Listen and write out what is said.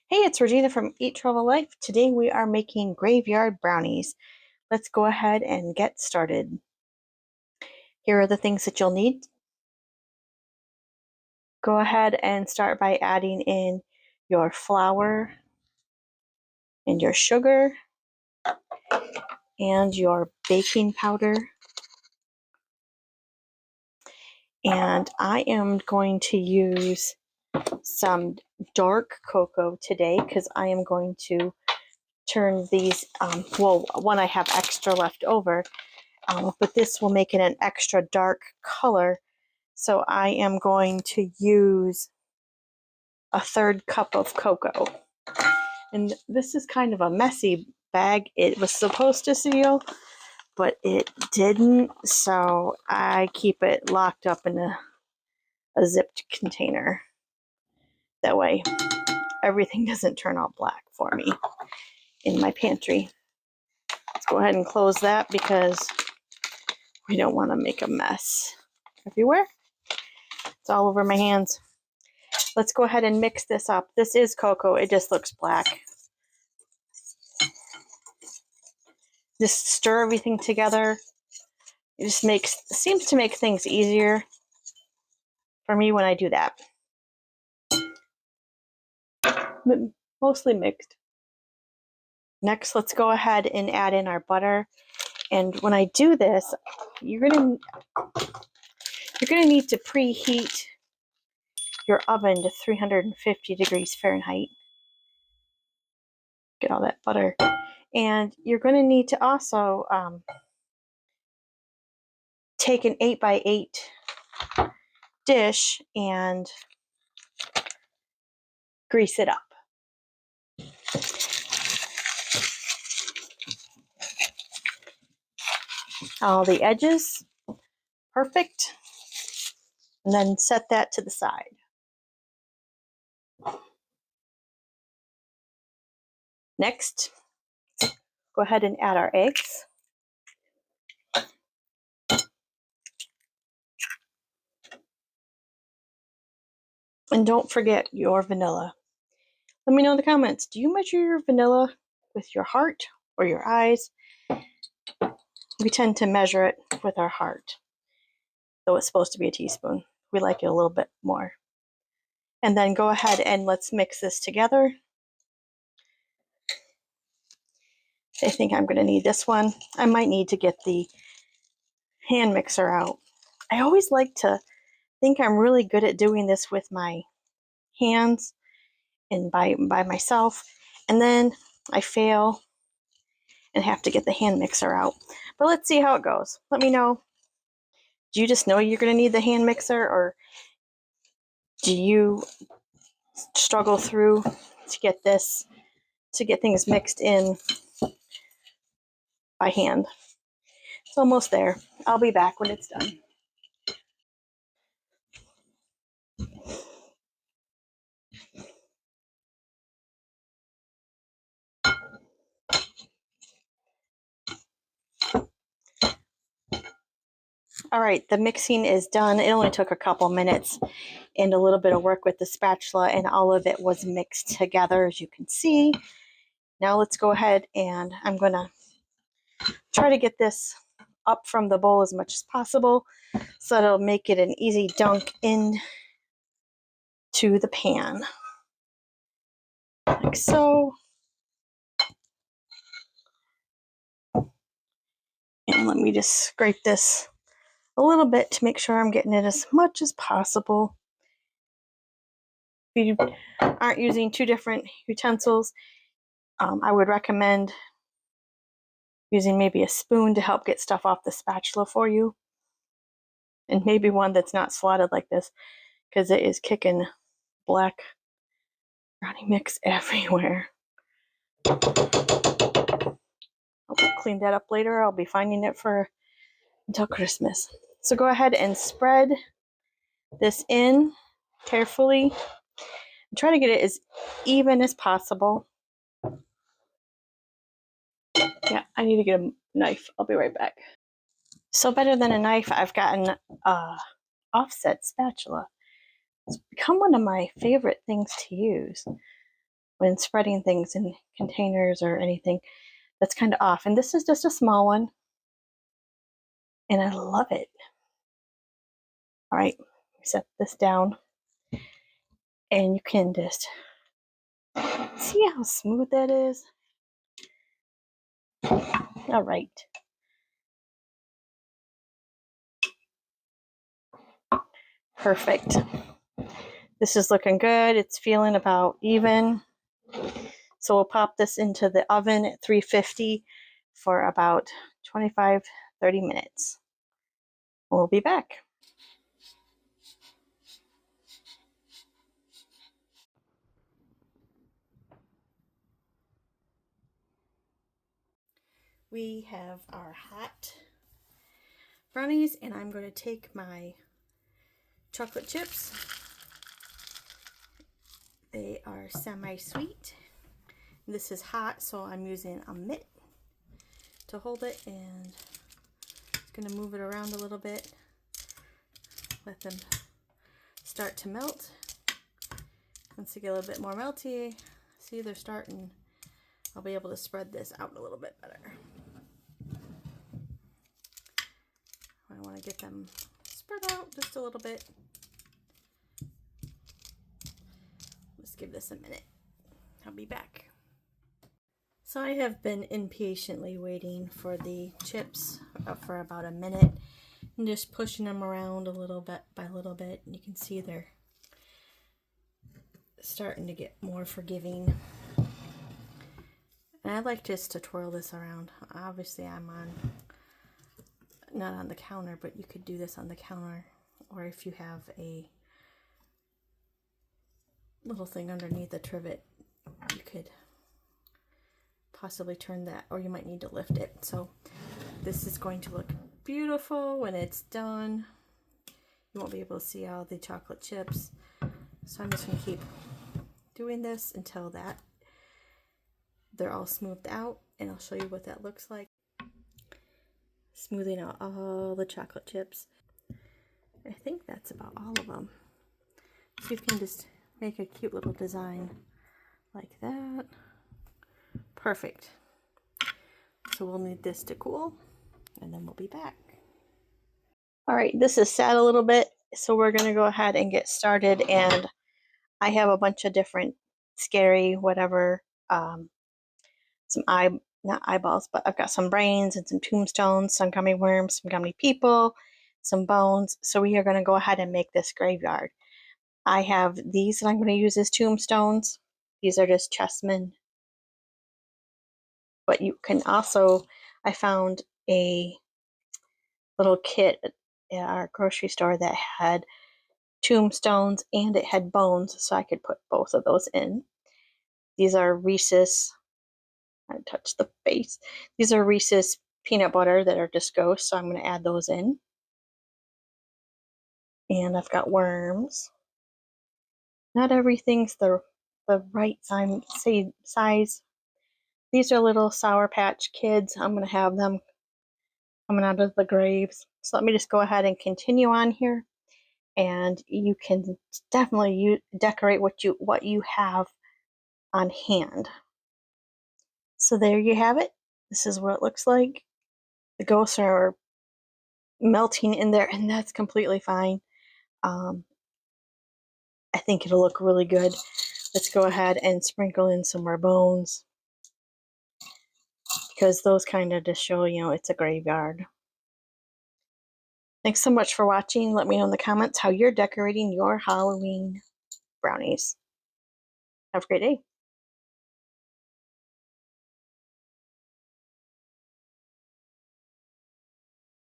Hey, it's Regina from Eat Travel Life. Today we are making graveyard brownies. Let's go ahead and get started. Here are the things that you'll need. Go ahead and start by adding in your flour and your sugar and your baking powder. And I am going to use some dark cocoa today because I am going to turn these, one I have extra left over, but this will make it an extra dark color. So I am going to use a 1/3 cup of cocoa. And this is kind of a messy bag. It was supposed to seal, but it didn't. So I keep it locked up in a zipped container. That way everything doesn't turn all black for me in my pantry. Let's go ahead and close that because we don't want to make a mess everywhere. It's all over my hands. Let's go ahead and mix this up. This is cocoa. It just looks black. Just stir everything together. It just seems to make things easier for me when I do that. Mostly mixed. Next, let's go ahead and add in our butter. And when I do this, you're gonna need to preheat your oven to 350 degrees Fahrenheit. Get all that butter. And you're going to need to also take an 8x8 dish and grease it up. All the edges, perfect. And then set that to the side. Next, go ahead and add our eggs. And don't forget your vanilla. Let me know in the comments, do you measure your vanilla with your heart or your eyes? We tend to measure it with our heart, though it's supposed to be a teaspoon. We like it a little bit more. And then go ahead and let's mix this together. I think I'm going to need this one. I might need to get the hand mixer out. I always like to think I'm really good at doing this with my hands and by myself, and then I fail and have to get the hand mixer out. But let's see how it goes. Let me know. Do you just know you're going to need the hand mixer, or do you struggle through to get things mixed in by hand? It's almost there. I'll be back when it's done. All right, the mixing is done. It only took a couple minutes and a little bit of work with the spatula, and all of it was mixed together, as you can see. Now let's go ahead and I'm going to try to get this up from the bowl as much as possible so that it'll make it an easy dunk into the pan, like so. And let me just scrape this a little bit to make sure I'm getting it as much as possible. If you aren't using two different utensils, I would recommend using maybe a spoon to help get stuff off the spatula for you. And maybe one that's not slotted like this, because it is kicking black brownie mix everywhere. I'll clean that up later. I'll be finding it until Christmas. So go ahead and spread this in carefully. Try to get it as even as possible. Yeah, I need to get a knife. I'll be right back. So better than a knife, I've gotten an offset spatula. It's become one of my favorite things to use. when spreading things in containers or anything, that's kind of off. And this is just a small one, and I love it. All right, set this down, and you can just see how smooth that is. All right. Perfect. This is looking good. It's feeling about even. So we'll pop this into the oven at 350 for about 25-30 minutes. We'll be back. We have our hot brownies, and I'm going to take my chocolate chips. They are semi-sweet. This is hot, so I'm using a mitt to hold it, and just going to move it around a little bit. Let them start to melt. Once they get a little bit more melty, see they're starting, I'll be able to spread this out a little bit better. I want to get them spread out just a little bit. Let's give this a minute. I'll be back. So I have been impatiently waiting for the chips for about a minute and just pushing them around a little bit by little bit. And you can see they're starting to get more forgiving. And I like just to twirl this around. Obviously I'm not on the counter, but you could do this on the counter, or if you have a little thing underneath the trivet, you could possibly turn that, or you might need to lift it. So this is going to look beautiful when it's done. You won't be able to see all the chocolate chips, so I'm just going to keep doing this until that they're all smoothed out, and I'll show you what that looks like. Smoothing out all the chocolate chips. I think that's about all of them. So you can just make a cute little design like that. Perfect. So we'll need this to cool, and then we'll be back. All right, this is sat a little bit, so we're going to go ahead and get started. And I have a bunch of different scary whatever, some not eyeballs, but I've got some brains and some tombstones, some gummy worms, some gummy people, some bones. So we are going to go ahead and make this graveyard. I have these that I'm going to use as tombstones. These are just chessmen. But you can also, I found a little kit at our grocery store that had tombstones and it had bones, so I could put both of those in. These are Reese's, I touched the face. These are Reese's peanut butter that are just ghosts, so I'm going to add those in. And I've got worms. Not everything's the right size. These are little Sour Patch Kids. I'm going to have them coming out of the graves. So let me just go ahead and continue on here. And you can definitely decorate what you have on hand. So there you have it. This is what it looks like. The ghosts are melting in there, and that's completely fine. I think it'll look really good. Let's go ahead and sprinkle in some more bones, because those kind of just show, it's a graveyard. Thanks so much for watching. Let me know in the comments how you're decorating your Halloween brownies. Have a great day.